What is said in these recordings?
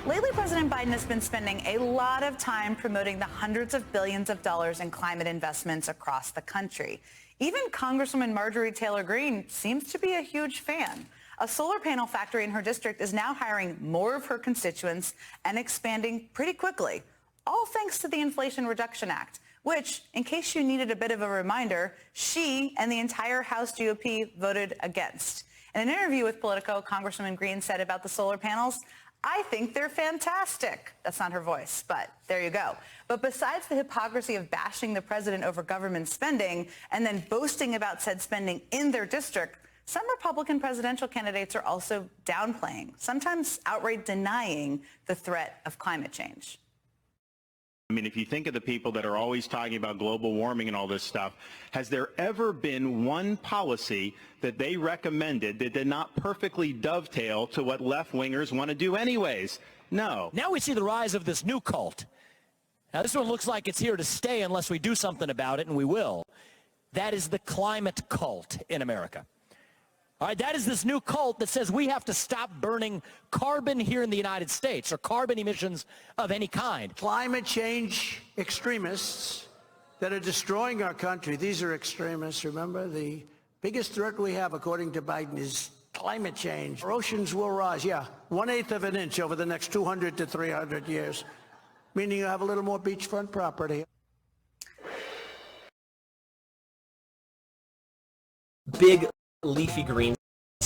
Lately, President Biden has been spending a lot of time promoting the hundreds of billions of dollars in climate investments across the country. Even Congresswoman Marjorie Taylor Greene seems to be a huge fan. A solar panel factory in her district is now hiring more of her constituents and expanding pretty quickly, all thanks to the Inflation Reduction Act, which, in case you needed a bit of a reminder, she and the entire House GOP voted against. In an interview with Politico, Congresswoman Greene said about the solar panels, "I think they're fantastic." That's not her voice, but there you go. But besides the hypocrisy of bashing the president over government spending and then boasting about said spending in their district, some Republican presidential candidates are also downplaying, sometimes outright denying the threat of climate change. I mean, if you think of the people that are always talking about global warming and all this stuff, has there ever been one policy that they recommended that did not perfectly dovetail to what left-wingers want to do anyways? No. Now we see the rise of this new cult. Now this one looks like it's here to stay unless we do something about it, and we will. That is the climate cult in America. All right, that is this new cult that says we have to stop burning carbon here in the United States, or carbon emissions of any kind. Climate change extremists that are destroying our country. These are extremists. Remember, the biggest threat we have, according to Biden, is climate change. Our oceans will rise, 1/8 of an inch over the next 200 to 300 years, meaning you have a little more beachfront property. Big leafy greens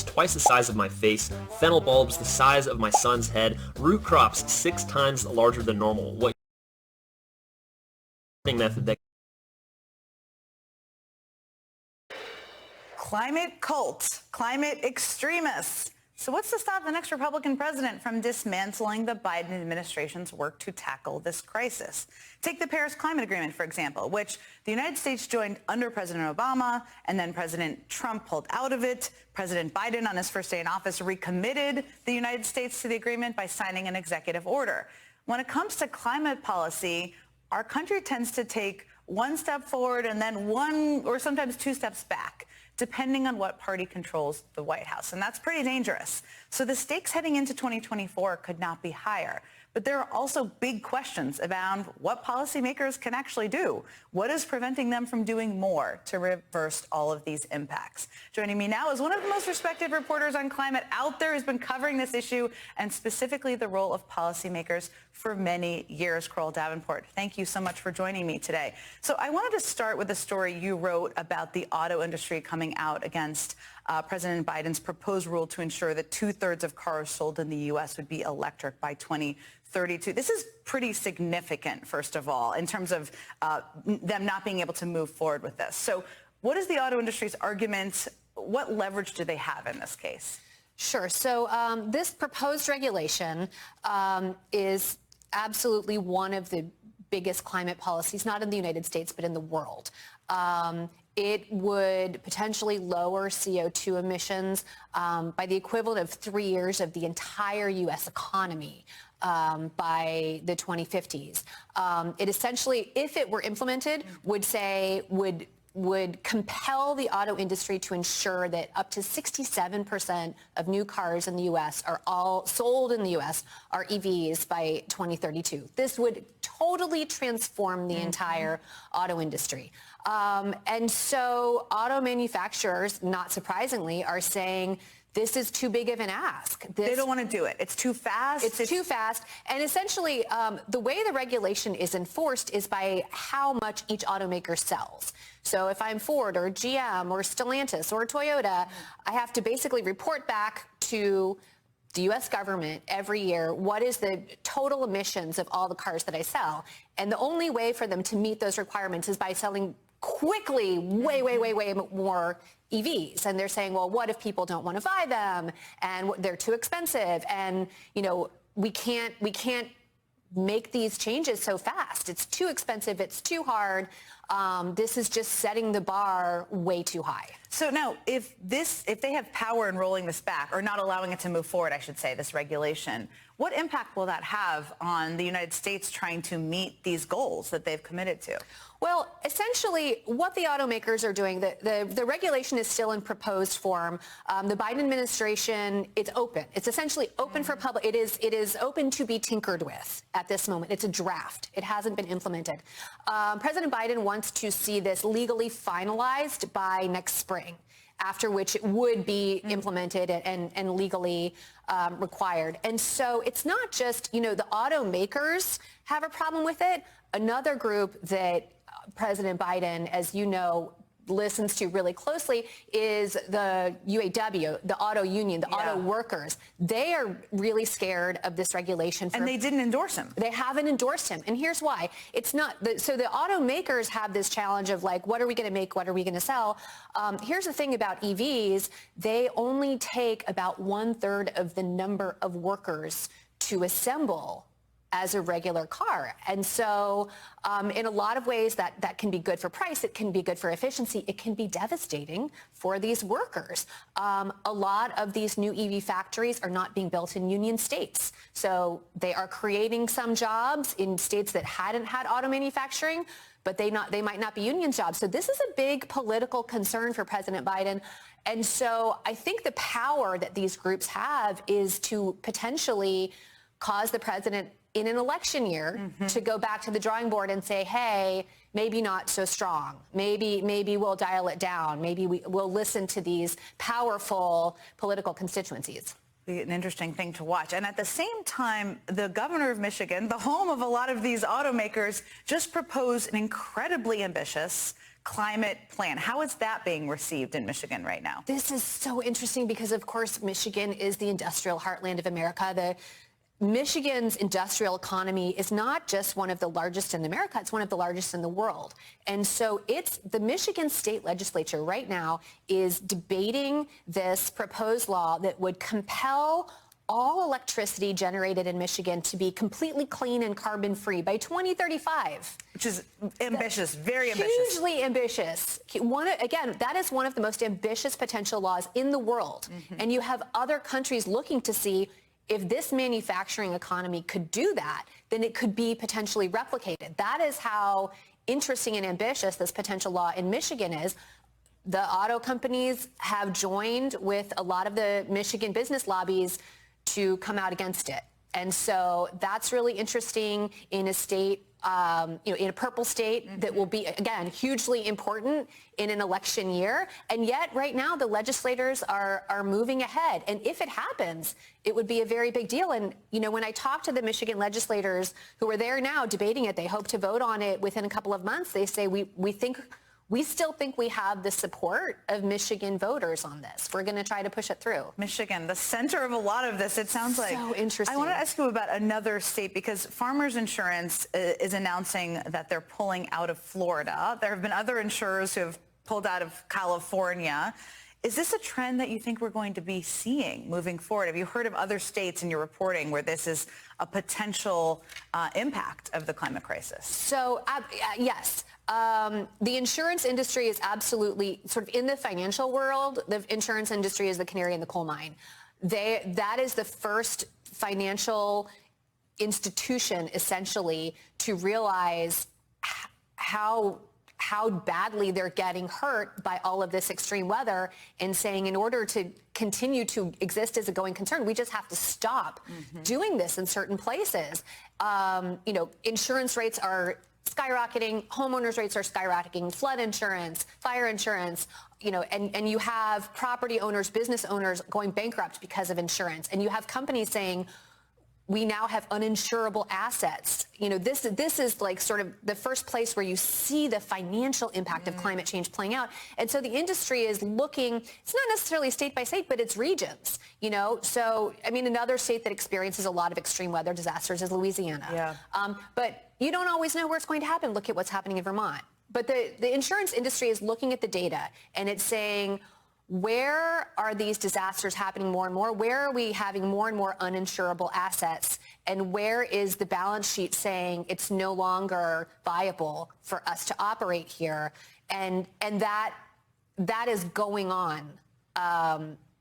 twice the size of my face, fennel bulbs the size of my son's head, root crops 6 times larger than normal. What method that Climate cult, climate extremists. So what's to stop the next Republican president from dismantling the Biden administration's work to tackle this crisis? Take the Paris Climate Agreement, for example, which the United States joined under President Obama, and then President Trump pulled out of it. President Biden, on his first day in office, recommitted the United States to the agreement by signing an executive order. When it comes to climate policy, our country tends to take one step forward and then one or sometimes 2 steps back, depending on what party controls the White House. And that's pretty dangerous. So the stakes heading into 2024 could not be higher. But there are also big questions about what policymakers can actually do. What is preventing them from doing more to reverse all of these impacts? Joining me now is one of the most respected reporters on climate out there who's been covering this issue and specifically the role of policymakers for many years, Coral Davenport. Thank you so much for joining me today. So I wanted to start with a story you wrote about the auto industry coming out against President Biden's proposed rule to ensure that 2/3 of cars sold in the U.S. would be electric by 2032. This is pretty significant, first of all, in terms of them not being able to move forward with this. So what is the auto industry's argument? What leverage do they have in this case? Sure. So this proposed regulation is absolutely one of the biggest climate policies, not in the United States, but in the world. It would potentially lower CO2 emissions by the equivalent of 3 years of the entire U.S. economy by the 2050s. It essentially, if it were implemented, would compel the auto industry to ensure that up to 67% of new cars in the U.S. are all sold in the U.S. are EVs by 2032. This would totally transform the entire auto industry. And so auto manufacturers, not surprisingly, are saying this is too big of an ask. They don't want to do it. It's too fast. It's too fast. And essentially, the way the regulation is enforced is by how much each automaker sells. So if I'm Ford or GM or Stellantis or Toyota, I have to basically report back to the U.S. government every year what is the total emissions of all the cars that I sell. And the only way for them to meet those requirements is by selling quickly way more EVs. And they're saying, well, what if people don't want to buy them and they're too expensive? And, you know, we can't make these changes so fast. It's too expensive. It's too hard. This is just setting the bar way too high. So now, if they have power in rolling this back, or not allowing it to move forward, I should say, this regulation, what impact will that have on the United States trying to meet these goals that they've committed to? Well, essentially, what the automakers are doing, the regulation is still in proposed form. The Biden administration, it's open. It's essentially open for public. It is open to be tinkered with at this moment. It's a draft. It hasn't been implemented. President Biden wants to see this legally finalized by next spring, after which it would be implemented and legally required. And so it's not just, the automakers have a problem with it. Another group that President Biden, as you know, listens to really closely is the UAW, the auto union, the auto workers. They are really scared of this regulation. And they didn't endorse him. They haven't endorsed him. And here's why. It's not, so the automakers have this challenge of like, what are we going to make? What are we going to sell? Here's the thing about EVs. They only take about 1/3 of the number of workers to assemble as a regular car. And so in a lot of ways that can be good for price, it can be good for efficiency, it can be devastating for these workers. A lot of these new EV factories are not being built in union states. So they are creating some jobs in states that hadn't had auto manufacturing, but they might not be union jobs. So this is a big political concern for President Biden. And so I think the power that these groups have is to potentially cause the president in an election year to go back to the drawing board and say, hey, maybe not so strong. Maybe we'll dial it down. Maybe we'll listen to these powerful political constituencies. An interesting thing to watch. And at the same time, the governor of Michigan, the home of a lot of these automakers, just proposed an incredibly ambitious climate plan. How is that being received in Michigan right now? This is so interesting because, of course, Michigan is the industrial heartland of America. Michigan's industrial economy is not just one of the largest in America, it's one of the largest in the world. And so the Michigan state legislature right now is debating this proposed law that would compel all electricity generated in Michigan to be completely clean and carbon-free by 2035. Which is ambitious, very ambitious. Hugely ambitious. Again, that is one of the most ambitious potential laws in the world. And you have other countries looking to see if this manufacturing economy could do that, then it could be potentially replicated. That is how interesting and ambitious this potential law in Michigan is. The auto companies have joined with a lot of the Michigan business lobbies to come out against it. And so that's really interesting in a state, in a purple state that will be, again, hugely important in an election year. And yet right now the legislators are moving ahead. And if it happens, it would be a very big deal. And, when I talk to the Michigan legislators who are there now debating it, they hope to vote on it within a couple of months. They say, we still think we have the support of Michigan voters on this. We're going to try to push it through. Michigan, the center of a lot of this, it sounds like. So interesting. I want to ask you about another state because Farmers Insurance is announcing that they're pulling out of Florida. There have been other insurers who have pulled out of California. Is this a trend that you think we're going to be seeing moving forward? Have you heard of other states in your reporting where this is a potential impact of the climate crisis? So, yes. The insurance industry is absolutely, sort of in the financial world, the insurance industry is the canary in the coal mine. That is the first financial institution, essentially, to realize how badly they're getting hurt by all of this extreme weather and saying in order to continue to exist as a going concern, we just have to stop doing this in certain places. Insurance rates are skyrocketing, homeowners rates are skyrocketing, flood insurance, fire insurance, and you have property owners, business owners going bankrupt because of insurance. And you have companies saying, we now have uninsurable assets. This is like sort of the first place where you see the financial impact of climate change playing out. And so the industry is looking, it's not necessarily state by state, but it's regions, So, another state that experiences a lot of extreme weather disasters is Louisiana. Yeah. But you don't always know where it's going to happen. Look at what's happening in Vermont. But the insurance industry is looking at the data and it's saying, where are these disasters happening more and more? Where are we having more and more uninsurable assets? And where is the balance sheet saying it's no longer viable for us to operate here? And that is going on,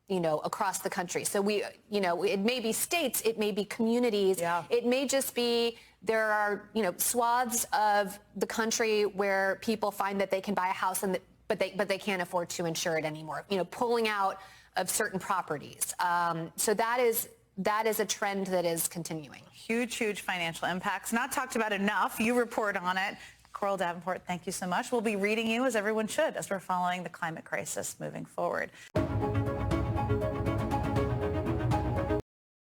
across the country. So it may be states, it may be communities, it may just be there are, swaths of the country where people find that they can buy a house but they can't afford to insure it anymore. Pulling out of certain properties. So that is a trend that is continuing. Huge financial impacts. Not talked about enough. You report on it. Coral Davenport, thank you so much. We'll be reading you, as everyone should, as we're following the climate crisis moving forward.